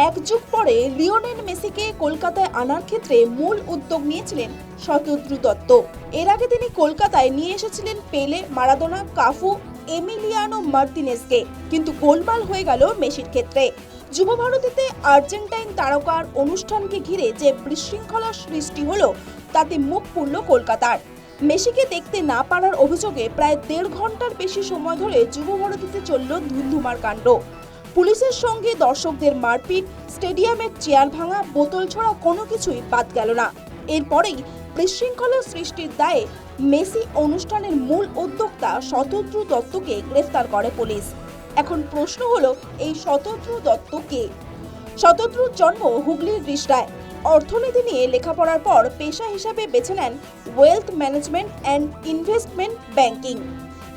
এক যুগ পরে লিওনেল মেসিকে কলকাতায় আনার ক্ষেত্রে মূল উদ্যোগ নিয়েছিলেন শতদ্রু দত্ত। এর আগে তিনি কলকাতায় নিয়ে এসেছিলেন পেলে, মারাদোনা, কাফু, এমিলিয়ানো মার্তিনেজকে, কিন্তু গোলমাল হয়ে গেল মেসির ক্ষেত্রে। যুবভারতীতে আর্জেন্টাইন তারকার অনুষ্ঠানকে ঘিরে যে বিশৃঙ্খলা সৃষ্টি হলো তাতে মুখ পুড়ল কলকাতার। মেসিকে দেখতে না পারার অভিযোগে প্রায় 1.5 ঘন্টার বেশি সময় ধরে যুবভারতীতে চলল ধুন্ধুমার কাণ্ড। পুলিশের সঙ্গে দর্শকদের মারপিট, স্টেডিয়ামের চেয়ার ভাঙা, বোতল ছোড়া, কোনো কিছুই বাদ গেল না। এরপরেই বিশৃঙ্খলা সৃষ্টির দায়ে মেসি অনুষ্ঠানের মূল উদ্যোক্তা শতদ্রু দত্তকে গ্রেফতার করে পুলিশ। এখন প্রশ্ন হলো, এই শতদ্রু দত্ত কে? শতদ্রুর জন্ম হুগলির রিষড়ায়। অর্থনীতি নিয়ে লেখাপড়ার পর পেশা হিসাবে বেছে নেন wealth management and investment banking.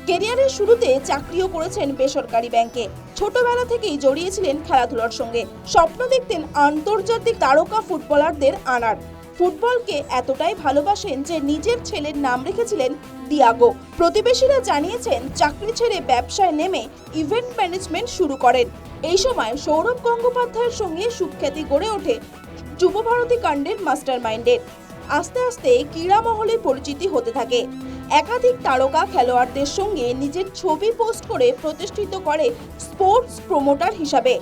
কেরিয়ারের শুরুতে চাকরিও করেছেন বেসরকারি ব্যাংকে। ছোটবেলা থেকেই জড়িয়েছিলেন খেলাধুলার সঙ্গে। স্বপ্ন দেখতেন আন্তর্জাতিক তারকা ফুটবলারদের আনার। ফুটবলকে এতটাই ভালোবাসেন যে নিজের ছেলের নাম রেখেছিলেন দিয়াগো। প্রতিবেশীরা জানিয়েছেন চাকরি ছেড়ে ব্যবসায় নেমে ইভেন্ট ম্যানেজমেন্ট শুরু করেন। এই সময় সৌরভ গঙ্গোপাধ্যায়ের সঙ্গে সুখ্যাতি গড়ে ওঠে যুবভারতী কাণ্ডের মাস্টারমাইন্ডের। আস্তে আস্তে ক্রীড়া মহলে পরিচিতি হতে থাকে। একাধিক তারকা খেলোয়াড়দের সঙ্গে নিজের ছবি পোস্ট করে প্রতিষ্ঠিত করে স্পোর্টস প্রমোটার হিসাবে।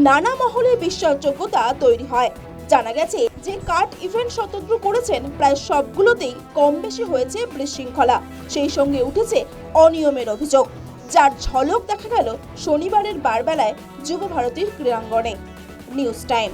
নানা মহলে বিশ্বাসযোগ্যতা তৈরি হয়। জানা গেছে যে কাট ইভেন্ট শতদ্রু করেছেন প্রায় সবগুলোতেই কম বেশি হয়েছে বিশৃঙ্খলা, সেই সঙ্গে উঠেছে অনিয়মের অভিযোগ, যার ঝলক দেখা গেল শনিবারের বারবেলায় যুবভারতীর ক্রীড়াঙ্গনে। News time.